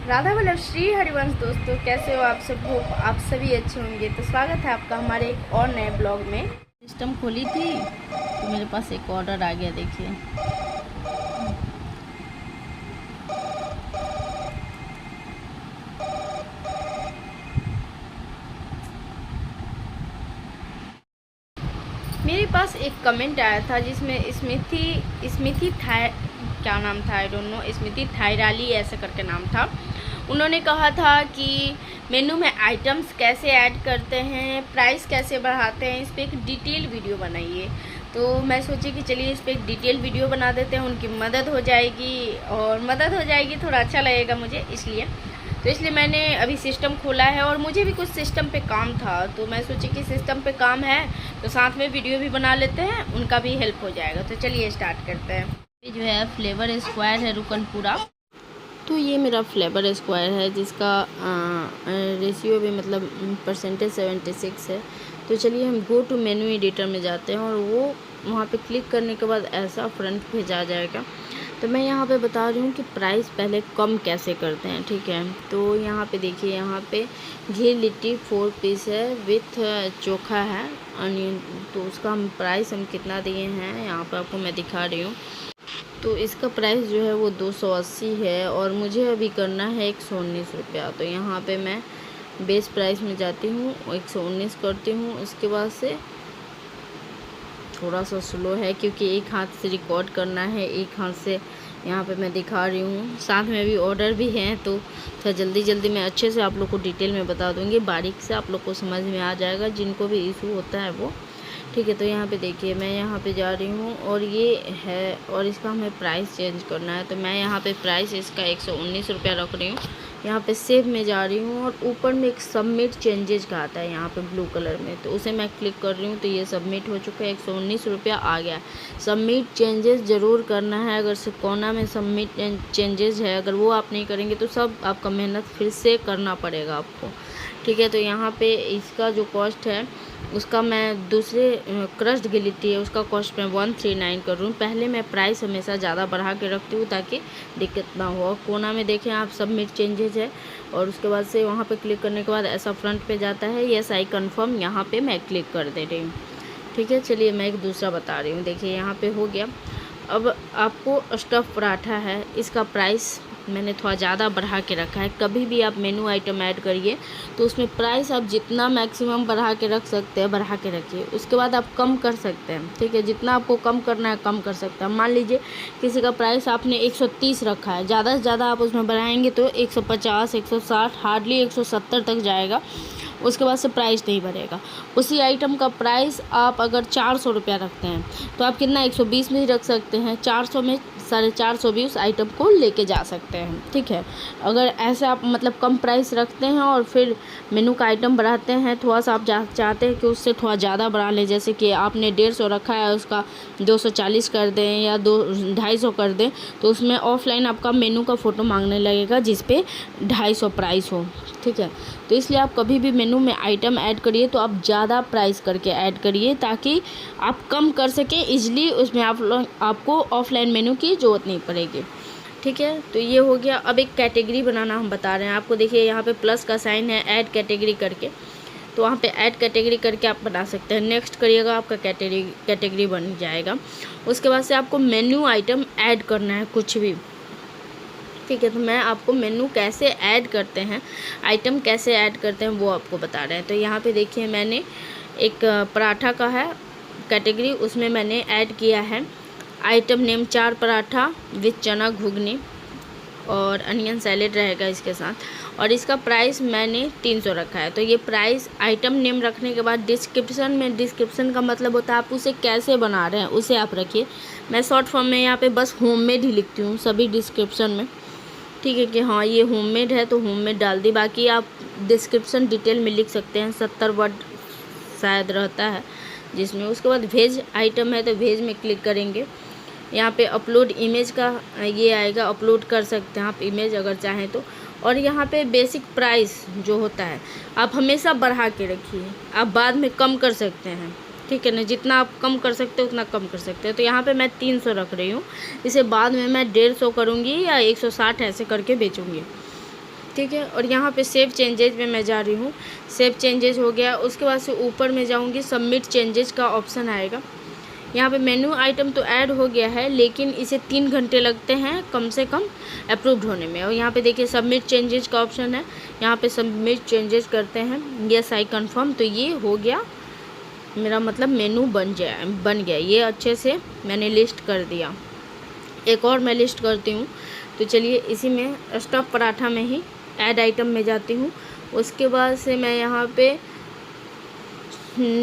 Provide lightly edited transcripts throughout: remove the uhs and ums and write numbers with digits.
राधा वल्लभ श्री हरिवंश। दोस्तों कैसे हो आप सब? आप सभी अच्छे होंगे। तो स्वागत है आपका हमारे एक और नए ब्लॉग में। सिस्टम खोली थी तो मेरे पास एक ऑर्डर आ गया। देखिए मेरे पास एक कमेंट आया था जिसमें स्मिथी क्या नाम था, आई डोंट नो, स्मिथी थायराली ऐसे करके नाम था। उन्होंने कहा था कि मेनू में आइटम्स कैसे ऐड करते हैं, प्राइस कैसे बढ़ाते हैं, इस पर एक डिटेल वीडियो बनाइए। तो मैं सोची कि चलिए इस पर एक डिटेल वीडियो बना देते हैं, उनकी मदद हो जाएगी, थोड़ा अच्छा लगेगा मुझे इसलिए मैंने अभी सिस्टम खोला है और मुझे भी कुछ सिस्टम पे काम था। तो मैं सोची कि सिस्टम पे काम है तो साथ में वीडियो भी बना लेते हैं, उनका भी हेल्प हो जाएगा। तो चलिए स्टार्ट करते हैं। ये जो है फ्लेवर स्क्वायर है रुकनपुरा। तो ये मेरा फ्लेवर स्क्वायर है जिसका रेशियो भी मतलब परसेंटेज 76 है। तो चलिए हम गो टू मेन्यू एडिटर में जाते हैं और वो वहाँ पे क्लिक करने के बाद ऐसा फ्रंट पेज आ जाएगा। तो मैं यहाँ पे बता रही हूँ कि प्राइस पहले कम कैसे करते हैं, ठीक है। तो यहाँ पे देखिए, यहाँ पे घी लिट्टी 4 पीस है विथ चोखा है अनियन। तो उसका हम प्राइस कितना दिए हैं यहाँ पे आपको मैं दिखा रही हूँ। तो इसका प्राइस जो है वो 280 है और मुझे अभी करना है 119 रुपया। तो यहाँ पे मैं बेस प्राइस में जाती हूँ, 119 करती हूँ। उसके बाद से थोड़ा सा स्लो है क्योंकि एक हाथ से रिकॉर्ड करना है, एक हाथ से यहाँ पे मैं दिखा रही हूँ। साथ में अभी ऑर्डर भी हैं तो थोड़ा जल्दी मैं अच्छे से आप लोग को डिटेल में बता दूँगी, बारीक से आप लोग को समझ में आ जाएगा जिनको भी इशू होता है वो, ठीक है। तो यहाँ पे देखिए मैं यहाँ पे जा रही हूँ और ये है और इसका हमें प्राइस चेंज करना है। तो मैं यहाँ पे प्राइस इसका 119 रुपया रख रही हूँ। यहाँ पे सेव में जा रही हूँ और ऊपर में एक सबमिट चेंजेज का आता है यहाँ पे ब्लू कलर में, तो उसे मैं क्लिक कर रही हूँ। तो ये सबमिट हो चुका है, 119 रुपया आ गया। सबमिट चेंजेस ज़रूर करना है। अगर से कोना में सबमिट चेंजेस है, अगर वो आप नहीं करेंगे तो सब आपका मेहनत फिर से करना पड़ेगा आपको, ठीक है। तो यहाँ पे इसका जो कॉस्ट है उसका मैं दूसरे क्रश्ड गिलिटी है उसका कॉस्ट मैं 139 कर रही हूँ। पहले मैं प्राइस हमेशा ज़्यादा बढ़ा के रखती हूँ ताकि दिक्कत ना हो। कोना में देखें आप सबमिट चेंजेज है और उसके बाद से वहाँ पे क्लिक करने के बाद ऐसा फ्रंट पे जाता है, यस आई कन्फर्म, यहाँ पे मैं क्लिक कर दे रही हूँ, ठीक है। चलिए मैं एक दूसरा बता रही हूँ। देखिए यहाँ पे हो गया। अब आपको स्टफ़ पराठा है, इसका प्राइस मैंने थोड़ा ज़्यादा बढ़ा के रखा है। कभी भी आप मेनू आइटम ऐड करिए तो उसमें प्राइस आप जितना मैक्सिमम बढ़ा के रख सकते हैं बढ़ा के रखिए। उसके बाद आप कम कर सकते हैं, ठीक है। जितना आपको कम करना है कम कर सकते हैं। मान लीजिए किसी का प्राइस आपने 130 रखा है, ज़्यादा से ज़्यादा आप उसमें बढ़ाएंगे तो 150, 160, हार्डली 170 तक जाएगा। उसके बाद से प्राइस नहीं बढ़ेगा। उसी आइटम का प्राइस आप अगर 400 रुपया रखते हैं तो आप कितना 120 में ही रख सकते हैं, 400 में 450 भी उस आइटम को लेके जा सकते हैं, ठीक है। अगर ऐसे आप मतलब कम प्राइस रखते हैं और फिर मेनू का आइटम बढ़ाते हैं, थोड़ा सा आप चाहते हैं कि उससे थोड़ा ज़्यादा बढ़ा लें, जैसे कि आपने 150 रखा है उसका 240 कर दें या 250 कर दें, तो उसमें ऑफलाइन आपका मेनू का फ़ोटो मांगने लगेगा जिस पे 250 प्राइस हो, ठीक है। तो इसलिए आप कभी भी मेनू में आइटम ऐड करिए तो आप ज़्यादा प्राइस करके ऐड करिए ताकि आप कम कर सकें इजली। उसमें आपको ऑफलाइन मेनू की ज़रूरत नहीं पड़ेगी, ठीक है। तो ये हो गया। अब एक कैटेगरी बनाना हम बता रहे हैं आपको। देखिए यहाँ पे प्लस का साइन है, ऐड कैटेगरी करके, तो वहाँ पे ऐड कैटेगरी करके आप बना सकते हैं। नेक्स्ट करिएगा, आपका कैटेगरी बन जाएगा। उसके बाद से आपको मेन्यू आइटम ऐड करना है कुछ भी, ठीक है। तो मैं आपको मेनू कैसे ऐड करते हैं, आइटम कैसे ऐड करते हैं वो आपको बता रहे हैं। तो यहाँ पे देखिए मैंने एक पराठा का है कैटेगरी, उसमें मैंने ऐड किया है आइटम नेम 4 पराठा विथ चना घुगनी और अनियन सैलेड रहेगा इसके साथ, और इसका प्राइस मैंने 300 रखा है। तो ये प्राइस आइटम नेम रखने के बाद डिस्क्रिप्शन का मतलब होता है आप उसे कैसे बना रहे हैं उसे आप रखिए। मैं शॉर्ट फॉर्म में यहाँ पे बस होममेड ही लिखती हूँ सभी डिस्क्रिप्शन में, ठीक है, कि हाँ ये होममेड है तो होममेड डाल दी। बाकी आप डिस्क्रिप्शन डिटेल में लिख सकते हैं, 70 वर्ड शायद रहता है जिसमें। उसके बाद वेज आइटम है तो वेज में क्लिक करेंगे। यहाँ पे अपलोड इमेज का ये आएगा, अपलोड कर सकते हैं आप इमेज अगर चाहें तो। और यहाँ पे बेसिक प्राइस जो होता है आप हमेशा बढ़ा के रखिए, आप बाद में कम कर सकते हैं, ठीक है ना। जितना आप कम कर सकते हो उतना कम कर सकते हो। तो यहाँ पे मैं 300 रख रही हूँ, इसे बाद में मैं 150 करूँगी या 160 ऐसे करके बेचूँगी, ठीक है। और यहाँ पे सेव चेंजेज में मैं जा रही हूँ, सेव चेंजेज हो गया। उसके बाद से ऊपर में जाऊँगी, सबमिट चेंजेज का ऑप्शन आएगा। यहाँ पे मेन्यू आइटम तो ऐड हो गया है, लेकिन इसे 3 घंटे लगते हैं कम से कम अप्रूव्ड होने में। और यहाँ पे देखिए सबमिट चेंजेज का ऑप्शन है, यहाँ पे सबमिट चेंजेज करते हैं, यस आई कंफर्म। तो ये हो गया मेरा, मतलब मेनू बन गया। ये अच्छे से मैंने लिस्ट कर दिया। एक और मैं लिस्ट करती हूँ, तो चलिए इसी में स्टफ पराठा में ही ऐड आइटम में जाती हूँ। उसके बाद से मैं यहाँ पे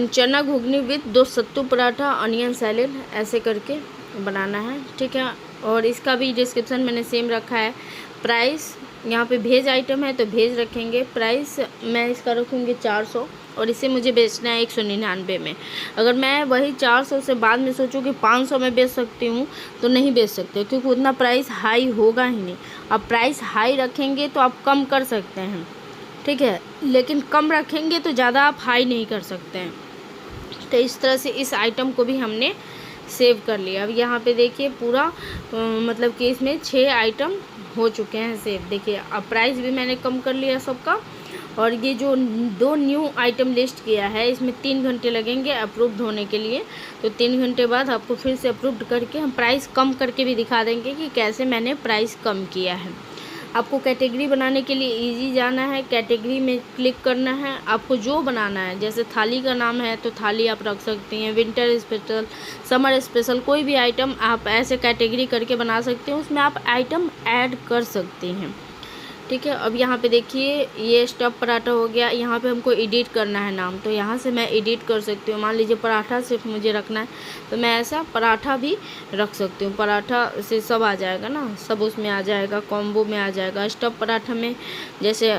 चना ghugni with 2 sattu paratha onion salad ऐसे करके बनाना है, ठीक है। और इसका भी डिस्क्रिप्शन मैंने सेम रखा है। प्राइस यहाँ पे भेज आइटम है तो भेज रखेंगे, प्राइस मैं इसका रखूँगी 400 और इसे मुझे बेचना है 199 में। अगर मैं वही 400 से बाद में सोचूँ कि 500 में बेच सकती हूँ तो नहीं बेच सकते, क्योंकि उतना प्राइस हाई होगा ही नहीं। अब प्राइस हाई रखेंगे तो आप कम कर सकते हैं, ठीक है, लेकिन कम रखेंगे तो ज़्यादा आप हाई नहीं कर सकते हैं। तो इस तरह से इस आइटम को भी हमने सेव कर लिया। अब यहाँ पे देखिए पूरा मतलब कि इसमें 6 आइटम हो चुके हैं सेव। देखिए अब प्राइस भी मैंने कम कर लिया सबका। और ये जो 2 न्यू आइटम लिस्ट किया है, इसमें 3 घंटे लगेंगे अप्रूव्ड होने के लिए। तो 3 घंटे बाद आपको फिर से अप्रूव्ड करके हम प्राइस कम करके भी दिखा देंगे कि कैसे मैंने प्राइस कम किया है। आपको कैटेगरी बनाने के लिए इजी जाना है, कैटेगरी में क्लिक करना है। आपको जो बनाना है, जैसे थाली का नाम है तो थाली आप रख सकती हैं, विंटर स्पेशल, समर स्पेशल, कोई भी आइटम आप ऐसे कैटेगरी करके बना सकते हैं, उसमें आप आइटम ऐड कर सकती हैं, ठीक है। अब यहाँ पे देखिए ये स्टफ पराठा हो गया। यहाँ पे हमको एडिट करना है नाम, तो यहाँ से मैं एडिट कर सकती हूँ। मान लीजिए पराठा सिर्फ मुझे रखना है तो मैं ऐसा पराठा भी रख सकती हूँ। पराठा से सब आ जाएगा ना, सब उसमें आ जाएगा, कॉम्बो में आ जाएगा। स्टफ पराठा में जैसे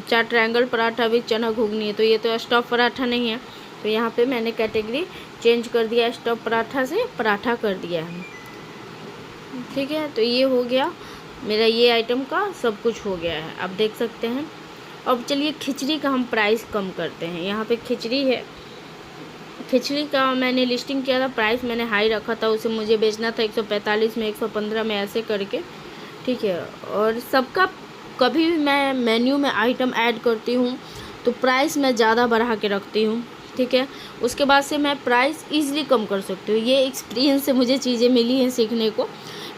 4 ट्रायंगल पराठा भी चना घुगनी है, तो ये तो स्टफ पराठा नहीं है। तो यहाँ पर मैंने कैटेगरी चेंज कर दिया, स्टफ पराठा से पराठा कर दिया है, ठीक है। तो ये हो गया मेरा, ये आइटम का सब कुछ हो गया है, आप देख सकते हैं। अब चलिए खिचड़ी का हम प्राइस कम करते हैं। यहाँ पे खिचड़ी है, खिचड़ी का मैंने लिस्टिंग किया था, प्राइस मैंने हाई रखा था, उसे मुझे बेचना था 145 में, 115 में, ऐसे करके, ठीक है। और सबका कभी भी मैं मेन्यू में आइटम ऐड करती हूँ तो प्राइस मैं ज़्यादा बढ़ा के रखती हूँ, ठीक है। उसके बाद से मैं प्राइस ईज़िली कम कर सकती हूँ। ये एक्सपीरियंस से मुझे चीज़ें मिली हैं सीखने को,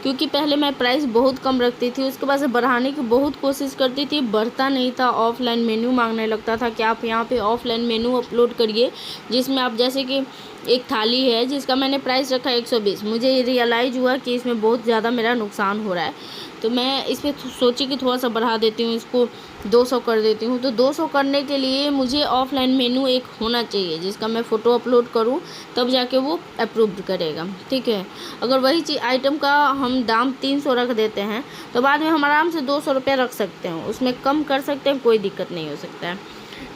क्योंकि पहले मैं प्राइस बहुत कम रखती थी, उसके बाद से बढ़ाने की बहुत कोशिश करती थी, बढ़ता नहीं था। ऑफलाइन मेन्यू मांगने लगता था कि आप यहाँ पे ऑफलाइन मेन्यू अपलोड करिए, जिसमें आप जैसे कि एक थाली है जिसका मैंने प्राइस रखा 120। मुझे रियलाइज़ हुआ कि इसमें बहुत ज़्यादा मेरा नुकसान हो रहा है, तो मैं इस पर सोची कि थोड़ा सा बढ़ा देती हूँ, इसको 200 कर देती हूँ। तो 200 करने के लिए मुझे ऑफलाइन मेन्यू एक होना चाहिए जिसका मैं फ़ोटो अपलोड करूँ, तब जाके वो अप्रूव्ड करेगा, ठीक है। अगर वही चीज़ आइटम का हम दाम 300 रख देते हैं तो बाद में हम आराम से 200 रुपये रख सकते हैं, उसमें कम कर सकते हैं, कोई दिक्कत नहीं हो सकता है,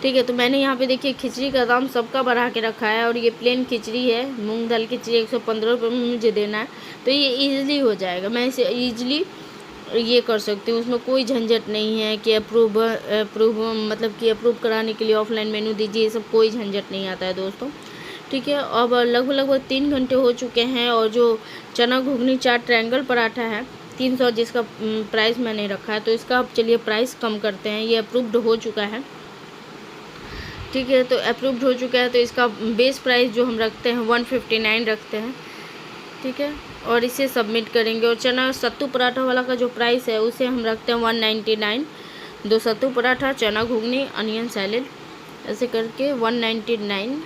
ठीक है। तो मैंने यहाँ पे देखिए खिचड़ी का दाम सबका बढ़ा के रखा है। और ये प्लेन खिचड़ी है, मूंग दाल खिचड़ी 115 रुपये में मुझे देना है, तो ये ईज़िली हो जाएगा। मैं इसे ईज़िली ये कर सकती हूँ, उसमें कोई झंझट नहीं है कि अप्रूव मतलब कि अप्रूव कराने के लिए ऑफलाइन मेन्यू दीजिए, ये सब कोई झंझट नहीं आता है दोस्तों, ठीक है। अब लगभग 3 घंटे हो चुके हैं। और जो चना घुगनी 4 ट्रायंगल पराठा है 300 जिसका प्राइस मैंने रखा है, तो इसका अब चलिए प्राइस कम करते हैं। ये अप्रूव्ड हो चुका है, ठीक है। तो अप्रूव्ड हो चुका है, तो इसका बेस प्राइस जो हम रखते हैं 159 रखते हैं, ठीक है। और इसे सबमिट करेंगे। और चना सत्तू पराठा वाला का जो प्राइस है उसे हम रखते हैं 199। 2 सत्तू पराठा, चना घुगनी, अनियन सैलेड, ऐसे करके 199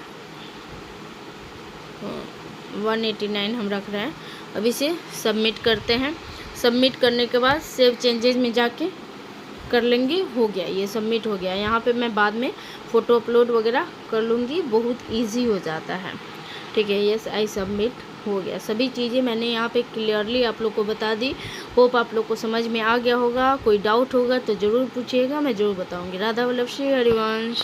189 हम रख रहे हैं। अब इसे सबमिट करते हैं। सबमिट करने के बाद सेव चेंजेज में जाके कर लेंगे, हो गया, ये सबमिट हो गया। यहाँ पे मैं बाद में फ़ोटो अपलोड वगैरह कर लूँगी, बहुत इजी हो जाता है, ठीक है। यस आई सबमिट हो गया। सभी चीज़ें मैंने यहाँ पे क्लियरली आप लोग को बता दी। होप आप लोग को समझ में आ गया होगा। कोई डाउट होगा तो ज़रूर पूछिएगा, मैं ज़रूर बताऊँगी। राधा वल्लभ श्री हरिवंश।